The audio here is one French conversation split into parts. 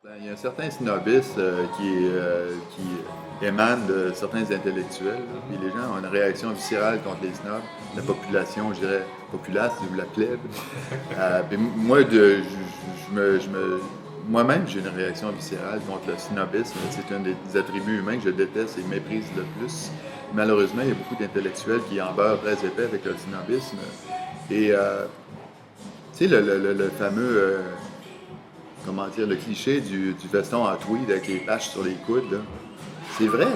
Il y a un certain snobisme qui émane de certains intellectuels, là. Puis les gens ont une réaction viscérale contre les snobs, la population, je dirais, populace ou la plèbe. Puis moi, moi-même, j'ai une réaction viscérale contre le snobisme. C'est un des attributs humains que je déteste et méprise le plus. Malheureusement, il y a beaucoup d'intellectuels qui en beurrent très épais avec le snobisme. Et tu sais, le fameux comment dire, le cliché du veston en tweed avec les patchs sur les coudes, là. C'est vrai,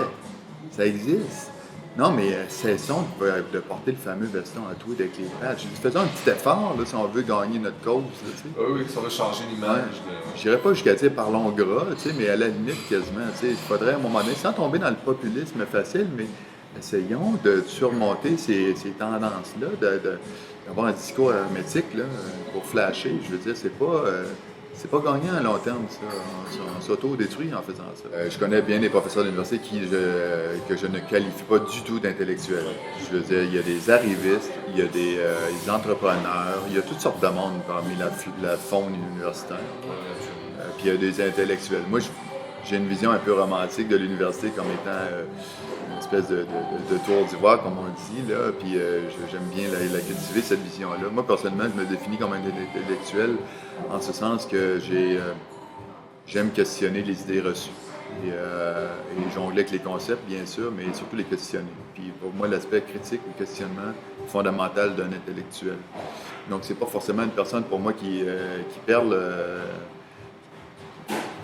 ça existe. Non, mais cessons de porter le fameux veston en tweed avec les patchs. Faisons un petit effort, là, si on veut gagner notre cause, là, tu sais. Oui, oui, ça va changer Ouais. l'image. Je dirais pas jusqu'à dire parlons gras, tu sais, mais à la limite quasiment, tu sais, il faudrait à un moment donné, sans tomber dans le populisme facile, mais essayons de surmonter ces tendances-là, d'avoir un discours hermétique là, pour flasher. Je veux dire, c'est pas gagnant à long terme, ça. On s'auto-détruit en faisant ça. Je connais bien des professeurs d'université que je ne qualifie pas du tout d'intellectuels. Je veux dire, il y a des arrivistes, il y a des entrepreneurs, il y a toutes sortes de monde parmi la faune universitaire. Puis il y a des intellectuels. Moi, j'ai une vision un peu romantique de l'université comme étant une espèce de tour d'ivoire, comme on dit, là. Puis j'aime bien la cultiver, cette vision-là. Moi, personnellement, je me définis comme un intellectuel en ce sens que j'aime questionner les idées reçues. Et jongler avec les concepts, bien sûr, mais surtout les questionner. Puis pour moi, l'aspect critique, le questionnement, est fondamental d'un intellectuel. Donc, c'est pas forcément une personne, pour moi, qui parle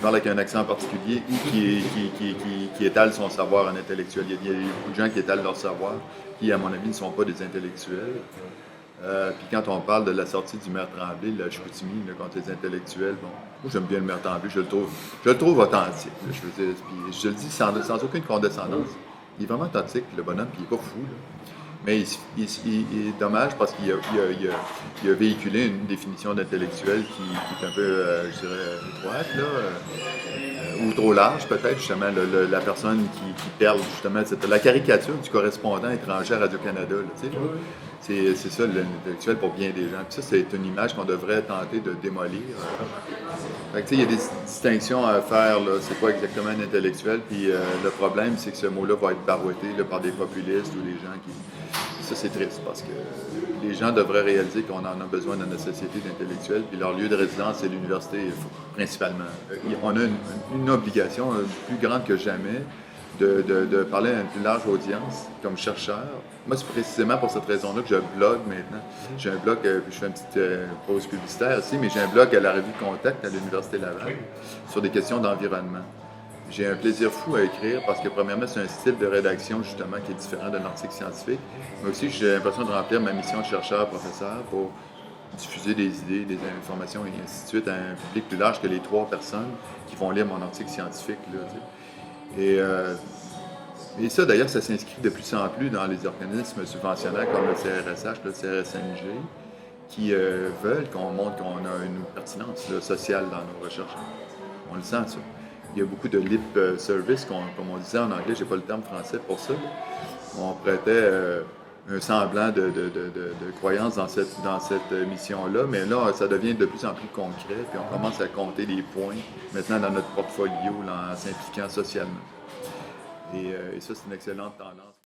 avec un accent particulier ou qui étale son savoir en intellectuel. Il y a beaucoup de gens qui étalent leur savoir, qui, à mon avis, ne sont pas des intellectuels. Puis quand on parle de la sortie du maire Tremblay, la Chicoutimi, là, contre les intellectuels, bon, moi j'aime bien le maire Tremblay, je le trouve authentique. Là, je veux dire, puis je le dis sans aucune condescendance. Il est vraiment authentique, le bonhomme, puis il n'est pas fou. Là. Mais il est dommage parce qu'il a véhiculé une définition d'intellectuel qui est un peu, je dirais, étroite, là, ou trop large peut-être, justement, la personne qui perd justement la caricature du correspondant étranger à Radio-Canada. Là, tu sais, c'est ça l'intellectuel pour bien des gens. Puis ça, c'est une image qu'on devrait tenter de démolir. Fait que, tu sais, il y a des distinctions à faire, là. C'est pas exactement un intellectuel. Puis le problème, c'est que ce mot-là va être barouetté là, par des populistes ou des gens qui. Ça, c'est triste parce que les gens devraient réaliser qu'on en a besoin dans notre société d'intellectuels. Puis leur lieu de résidence, c'est l'université, principalement. On a une obligation plus grande que jamais de parler à une plus large audience comme chercheur. Moi, c'est précisément pour cette raison-là que je blogue maintenant. J'ai un blog, je fais une petite pause publicitaire aussi, mais j'ai un blog à la revue Contact à l'Université Laval sur des questions d'environnement. J'ai un plaisir fou à écrire parce que, premièrement, c'est un style de rédaction, justement, qui est différent d'un article scientifique. Mais aussi, j'ai l'impression de remplir ma mission de chercheur-professeur pour diffuser des idées, des informations et ainsi de suite à un public plus large que les 3 personnes qui vont lire mon article scientifique. Là, et ça, d'ailleurs, ça s'inscrit de plus en plus dans les organismes subventionnaires comme le CRSH, le CRSNG, qui veulent qu'on montre qu'on a une pertinence là, sociale dans nos recherches. On le sent, ça. Il y a beaucoup de lip service, comme on disait en anglais, j'ai pas le terme français pour ça. On prêtait un semblant de croyance dans cette mission-là, mais là, ça devient de plus en plus concret, puis on commence à compter les points maintenant dans notre portfolio là, en s'impliquant socialement. Et ça, c'est une excellente tendance.